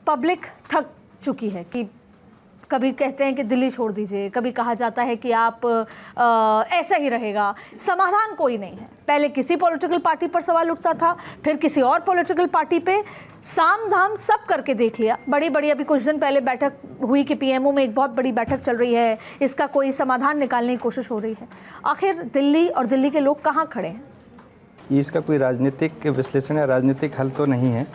Public थक चुकी है कि कभी कहते हैं कि दिल्ली छोड़ दीजिए, कभी कहा जाता है कि आप ऐसा ही रहेगा, समाधान कोई नहीं है। पहले किसी पॉलिटिकल पार्टी पर सवाल उठता था, फिर किसी और पॉलिटिकल पार्टी पे, साम धाम सब करके देख लिया। बड़ी बड़ी अभी कुछ दिन पहले बैठक हुई कि पीएमओ में एक बहुत बड़ी बैठक चल रही है, इसका कोई समाधान निकालने की कोशिश हो रही है। आखिर दिल्ली और दिल्ली के लोग कहाँ खड़े हैं? इसका कोई राजनीतिक विश्लेषण या राजनीतिक हल तो नहीं है।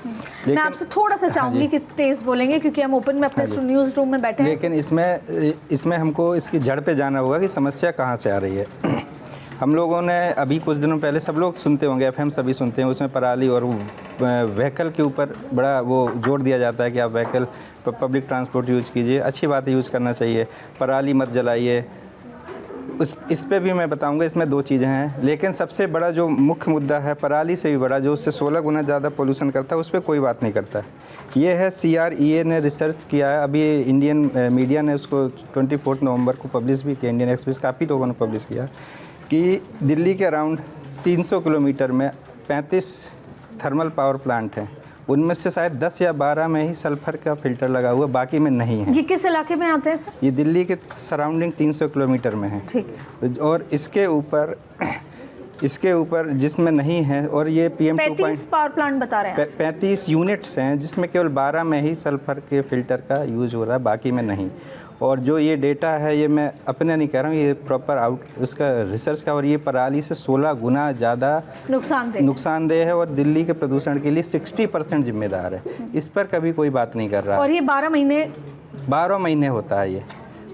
मैं आपसे थोड़ा सा चाहूंगी कि तेज बोलेंगे, क्योंकि हम ओपन में अपने न्यूज़ रूम में बैठे हैं। लेकिन इसमें हमको इसकी जड़ पे जाना होगा कि समस्या कहाँ से आ रही है। हम लोगों ने अभी कुछ दिनों पहले, सब लोग सुनते होंगे, एफएम सभी सुनते हैं, उसमें पराली और व्हीकल के ऊपर बड़ा वो जोर दिया जाता है कि आप व्हीकल पब्लिक ट्रांसपोर्ट यूज़ कीजिए, अच्छी बात है, यूज़ करना चाहिए, पराली मत जलाइए। इस पे भी मैं बताऊंगा, इसमें दो चीज़ें हैं। लेकिन सबसे बड़ा जो मुख्य मुद्दा है, पराली से भी बड़ा, जो उससे 16 गुना ज़्यादा पोल्यूशन करता है, उस पर कोई बात नहीं करता। ये है CREA ने रिसर्च किया है, अभी इंडियन मीडिया ने उसको 24 नवंबर को पब्लिश भी किया, इंडियन एक्सप्रेस काफ़ी लोगों ने पब्लिश किया कि दिल्ली के अराउंड 300 किलोमीटर में 35 थर्मल पावर प्लांट हैं, उनमें से शायद 10 या 12 में ही सल्फर का फिल्टर लगा हुआ, बाकी में नहीं है। ये किस इलाके में आते हैं सर? ये दिल्ली के सराउंडिंग 300 किलोमीटर में है। ठीक। और इसके ऊपर जिसमें नहीं है, और ये PM 35 पावर प्लांट बता रहे हैं, 35 यूनिट्स हैं जिसमें केवल 12 में ही सल्फर के फिल्टर का यूज़ हो रहा है, बाकी में नहीं। और जो ये डेटा है, ये मैं अपने नहीं कह रहा हूँ, ये प्रॉपर उसका रिसर्च का, और ये पराली से 16 गुना ज़्यादा नुकसानदेह है, और दिल्ली के प्रदूषण के लिए 60% जिम्मेदार है। इस पर कभी कोई बात नहीं कर रहा। और ये 12 महीने होता है ये।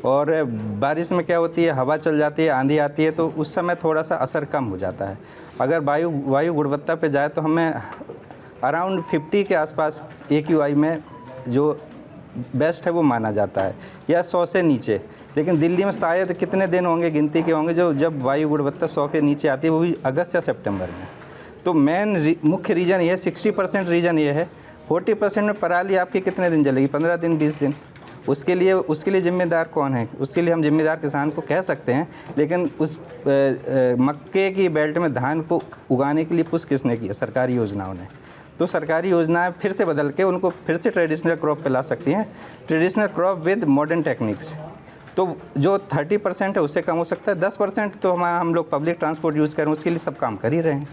और बारिश में क्या होती है, हवा चल जाती है, आंधी आती है, तो उस समय थोड़ा सा असर कम हो जाता है। अगर वायु गुणवत्ता पे जाए तो हमें अराउंड 50 के आसपास AQI में जो बेस्ट है वो माना जाता है, या 100 से नीचे। लेकिन दिल्ली में शायद कितने दिन होंगे, गिनती के होंगे, जब वायु गुणवत्ता 100 के नीचे आती है, वो भी अगस्त या सितंबर में। तो मुख्य रीज़न ये है, 60% रीज़न ये है। 40% में पराली आपकी कितने दिन जलेगी? 15 दिन, 20 दिन। उसके लिए जिम्मेदार कौन है? उसके लिए हम जिम्मेदार किसान को कह सकते हैं, लेकिन उस मक्के की बेल्ट में धान को उगाने के लिए पुश किसने किया? सरकारी योजनाओं ने। तो सरकारी योजनाएं फिर से बदल के उनको फिर से ट्रेडिशनल क्रॉप पे ला सकती हैं, traditional crop with modern techniques. तो जो 30% है उससे कम हो सकता है। 10% तो हम लोग पब्लिक ट्रांसपोर्ट यूज़ करें, उसके लिए सब काम कर ही रहे हैं।